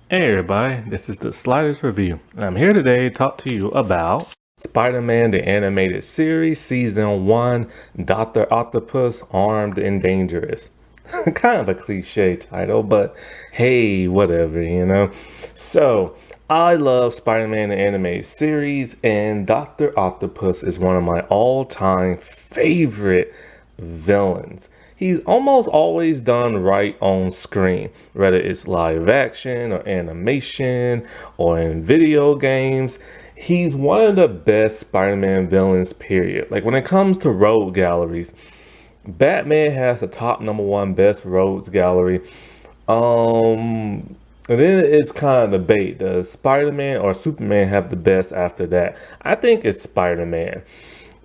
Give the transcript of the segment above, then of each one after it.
Hey everybody, this is the Sliders Review. I'm here today to talk to you about Spider-Man the Animated Series Season 1, Doctor Octopus, Armed and Dangerous. Kind of a cliche title, but hey, whatever. So, I love Spider-Man the Animated Series, and Doctor Octopus is one of my all-time favorite villains. He's almost always done right on screen, whether it's live action or animation or in video games. He's one of the best Spider-Man villains, period. Like when it comes to rogue galleries, Batman has the top number one best rogues gallery. And then it's kind of debate. Does Spider-Man or Superman have the best after that? I think it's Spider-Man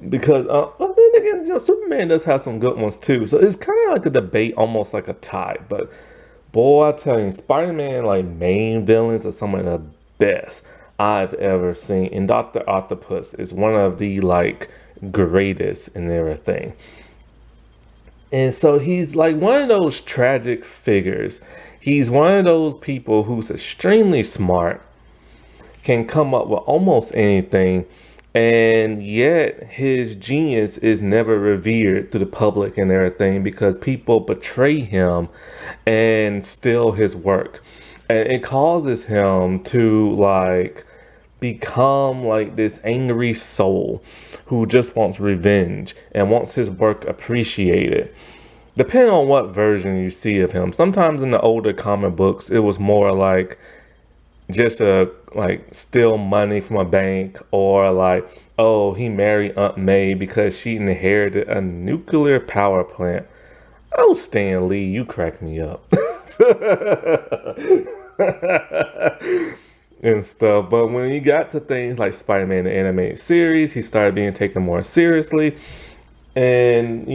because well, then again, Superman does have some good ones too. So it's kind of like a debate, almost like a tie. But boy, I tell you, Spider-Man like main villains are some of the best I've ever seen. And Doctor Octopus is one of the like greatest in everything. And so he's like one of those tragic figures. He's one of those people who's extremely smart, can come up with almost anything, and yet his genius is never revered to the public and everything because people betray him and steal his work. And it causes him to like become like this angry soul who just wants revenge and wants his work appreciated. Depending on what version you see of him. Sometimes in the older comic books, it was more like just like steal money from a bank, or like, oh, he married Aunt May because she inherited a nuclear power plant. Oh, Stan Lee, you crack me up. And stuff. But when you got to things like Spider-Man the animated series, he started being taken more seriously. And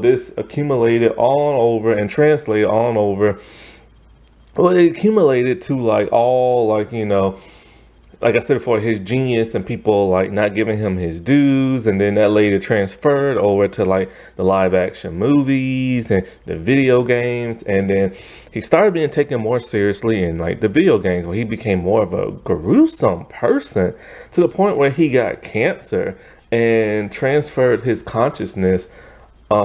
this accumulated on over and translated on over. Well, it accumulated to like all like like I said before, his genius and people like not giving him his dues, and then that later transferred over to like the live action movies and the video games, and then he started being taken more seriously in like the video games where he became more of a gruesome person to the point where he got cancer and transferred his consciousness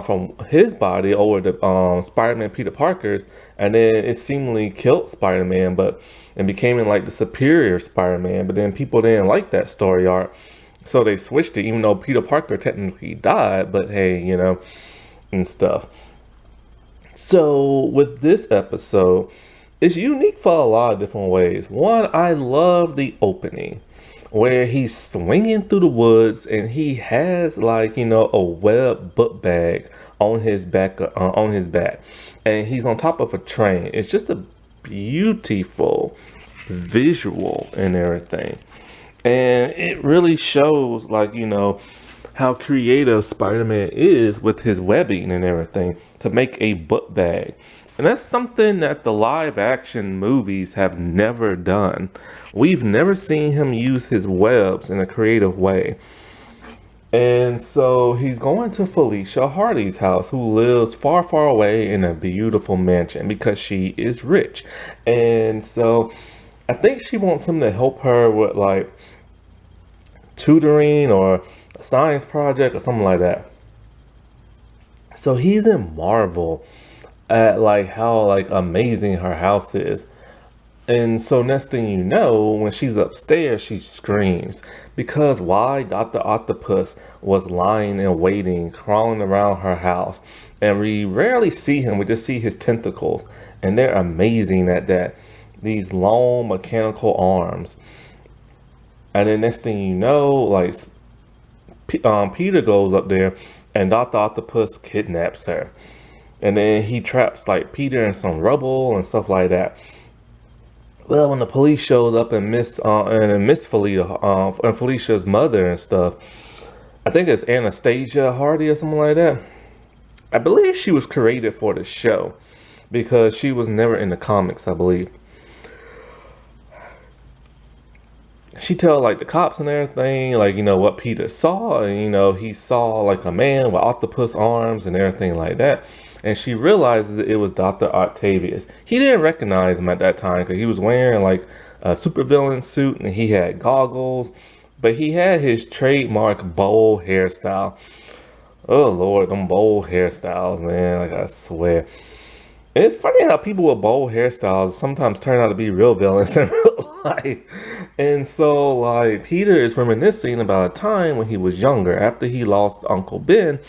from his body over to Spider-Man Peter Parker's, and then it seemingly killed Spider-Man, but and became in like the superior Spider-Man. But then people didn't like that story arc, so they switched it. Even though Peter Parker technically died, but hey, and stuff. So with this episode, it's unique for a lot of different ways. One, I love the opening where he's swinging through the woods and he has like a web book bag on his back, and he's on top of a train. It's just a beautiful visual and everything, and it really shows like how creative Spider-Man is with his webbing and everything to make a book bag. And that's something that the live action movies have never done. We've never seen him use his webs in a creative way. And so he's going to Felicia Hardy's house, who lives far, far away in a beautiful mansion because she is rich. And so I think she wants him to help her with like tutoring or a science project or something like that. So he's in marvel at like how like amazing her house is. And so next thing you know, when she's upstairs, she screams. Because why? Dr. Octopus was lying and waiting, crawling around her house. And we rarely see him, we just see his tentacles. And they're amazing at that. These long mechanical arms. And then next thing you know, like Peter goes up there and Dr. Octopus kidnaps her. And then he traps like Peter in some rubble and stuff like that. Well, when the police shows up and Miss Felicia and Felicia's mother and stuff, I think it's Anastasia Hardy or something like that. I believe she was created for the show because she was never in the comics, I believe. She tell like the cops and everything, like what Peter saw, and he saw like a man with octopus arms and everything like that. and she realizes that it was Dr. Octavius. He didn't recognize him at that time because he was wearing like a supervillain suit and he had goggles, but he had his trademark bowl hairstyle. Oh Lord, them bowl hairstyles, man, like I swear. And it's funny how people with bold hairstyles sometimes turn out to be real villains in real life. And so, like, Peter is reminiscing about a time when he was younger. After he lost Uncle Ben,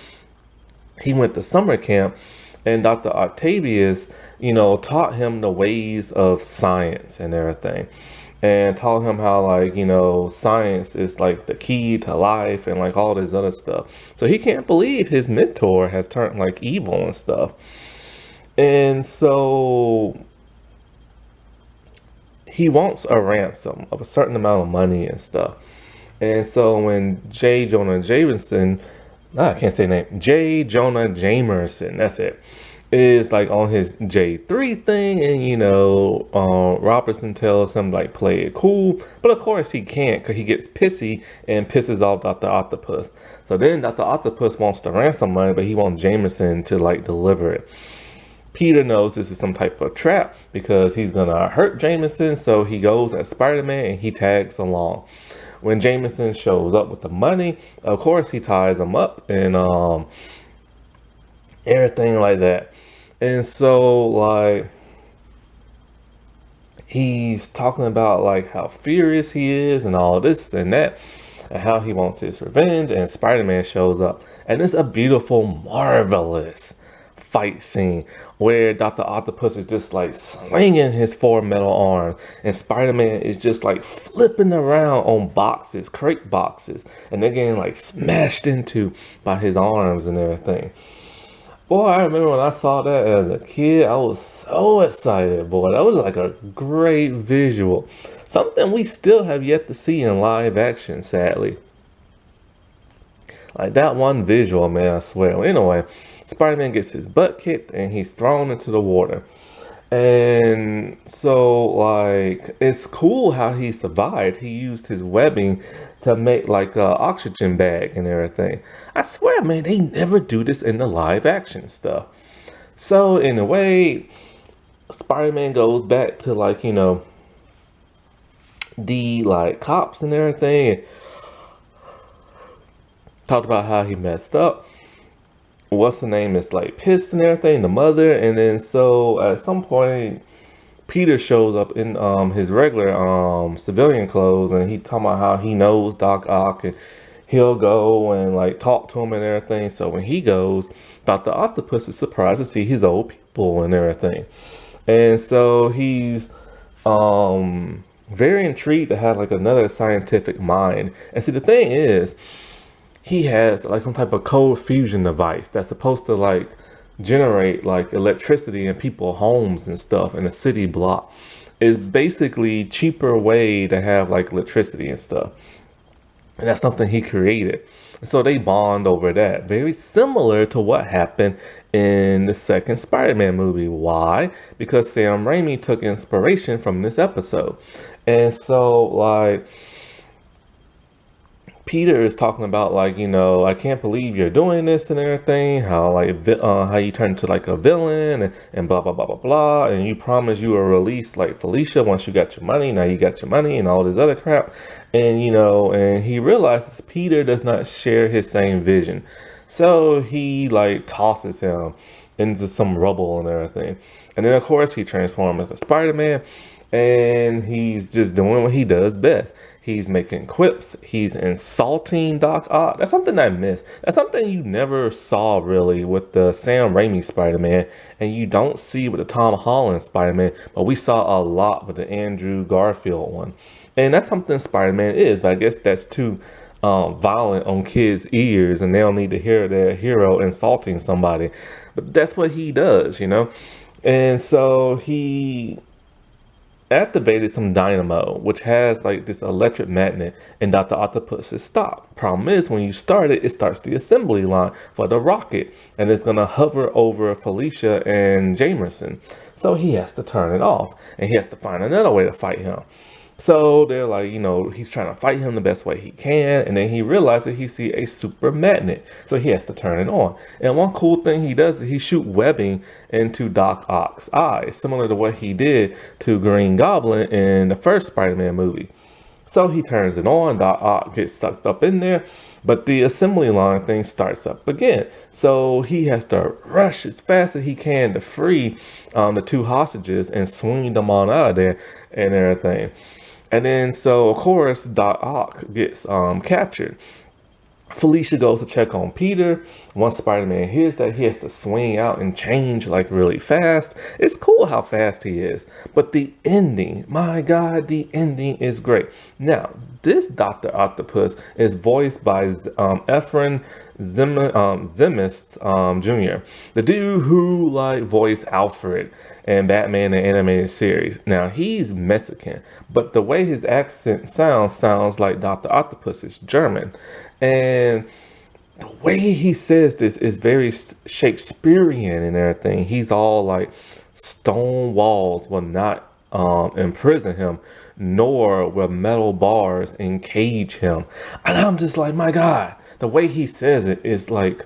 he went to summer camp, and Dr. Octavius, taught him the ways of science and everything. And taught him how, like, science is like the key to life and like all this other stuff. So he can't believe his mentor has turned like evil and stuff. And so he wants a ransom of a certain amount of money and stuff. And so when J. Jonah Jameson, I can't say name, J. Jonah Jamerson, that's it, is like on his J3 thing, and Robertson tells him like play it cool, but of course he can't because he gets pissy and pisses off Dr. Octopus. So then Dr. Octopus wants the ransom money, but he wants Jameson to like deliver it. Peter knows this is some type of trap because he's gonna hurt Jameson, so he goes as Spider-Man and he tags along. When Jameson shows up with the money, of course he ties him up and everything like that. And so like he's talking about like how furious he is and all this and that and how he wants his revenge, and Spider-Man shows up, and it's a beautiful, marvelous fight scene where Dr. Octopus is just like slinging his four metal arms, and Spider-Man is just like flipping around on boxes, crate boxes, and they're getting like smashed into by his arms and everything. Boy, I remember when I saw that as a kid, I was so excited, boy. That was like a great visual. Something we still have yet to see in live action, sadly. Like that one visual, man, I swear. Anyway, Spider-Man gets his butt kicked and he's thrown into the water. And so, like, it's cool how he survived. He used his webbing to make like a oxygen bag and everything. I swear, man, they never do this in the live action stuff. So, in a way, Spider-Man goes back to like, the like cops and everything. And talked about how he messed up. What's the name is like pissed and everything, the mother. And then so at some point Peter shows up in his regular civilian clothes, and he talking about how he knows Doc Ock and he'll go and like talk to him and everything. So when he goes, Dr. Octopus is surprised to see his old people and everything. And so he's very intrigued to have like another scientific mind. And see, the thing is, he has like some type of cold fusion device that's supposed to like generate like electricity in people's homes and stuff in a city block. It's basically cheaper way to have like electricity and stuff. And that's something he created. So they bond over that. Very similar to what happened in the second Spider-Man movie. Why? Because Sam Raimi took inspiration from this episode. And so like Peter is talking about like, I can't believe you're doing this and everything, how like how you turn into like a villain and blah blah blah blah blah, and you promised you will release like Felicia once you got your money. Now you got your money and all this other crap. And and he realizes Peter does not share his same vision. So he like tosses him into some rubble and everything. And then of course he transforms into Spider-Man, and he's just doing what he does best. He's making quips. He's insulting Doc Ock. That's something I missed. That's something you never saw really with the Sam Raimi Spider-Man, and you don't see with the Tom Holland Spider-Man, but we saw a lot with the Andrew Garfield one. And that's something Spider-Man is, but I guess that's too violent on kids' ears, and they don't need to hear their hero insulting somebody. But that's what he does, And so he activated some dynamo, which has like this electric magnet, and Dr. Octopus is stopped. Problem is, when you start it, it starts the assembly line for the rocket, and it's gonna hover over Felicia and Jamerson. So he has to turn it off, and he has to find another way to fight him. So they're like, he's trying to fight him the best way he can, and then he realizes he see a super magnet, so he has to turn it on. And one cool thing he does is he shoot webbing into Doc Ock's eyes, similar to what he did to Green Goblin in the first Spider-Man movie. So he turns it on, Doc Ock gets sucked up in there, but the assembly line thing starts up again. So he has to rush as fast as he can to free the two hostages and swing them on out of there and everything. And then, so of course, Doc Ock gets captured. Felicia goes to check on Peter. Once Spider-Man hears that, he has to swing out and change like really fast. It's cool how fast he is. But the ending, my God, the ending is great. Now, this Dr. Octopus is voiced by Efren Zemeckis Jr., the dude who voiced Alfred and Batman the animated series. Now, he's Mexican, but the way his accent sounds like Dr. Octopus is German. And the way he says this is very Shakespearean and everything. He's all like, stone walls will not imprison him, nor will metal bars encage him. And I'm just like, my God, the way he says it is like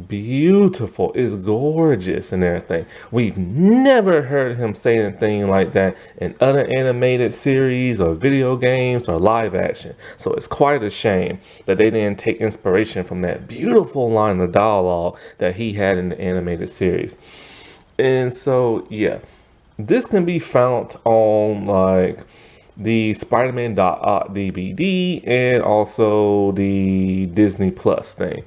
beautiful, it's gorgeous and everything. We've never heard him say anything like that in other animated series or video games or live action. So it's quite a shame that they didn't take inspiration from that beautiful line of dialogue that he had in the animated series. And so, yeah, this can be found on the Spider-Man DVD and also the Disney Plus thing.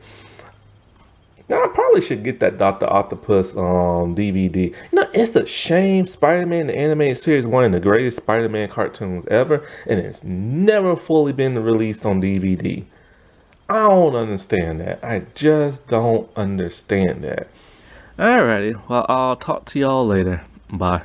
Now, I probably should get that Dr. Octopus DVD. It's a shame Spider-Man, the animated series, one of the greatest Spider-Man cartoons ever, and it's never fully been released on DVD. I don't understand that. I just don't understand that. Alrighty, well, I'll talk to y'all later. Bye.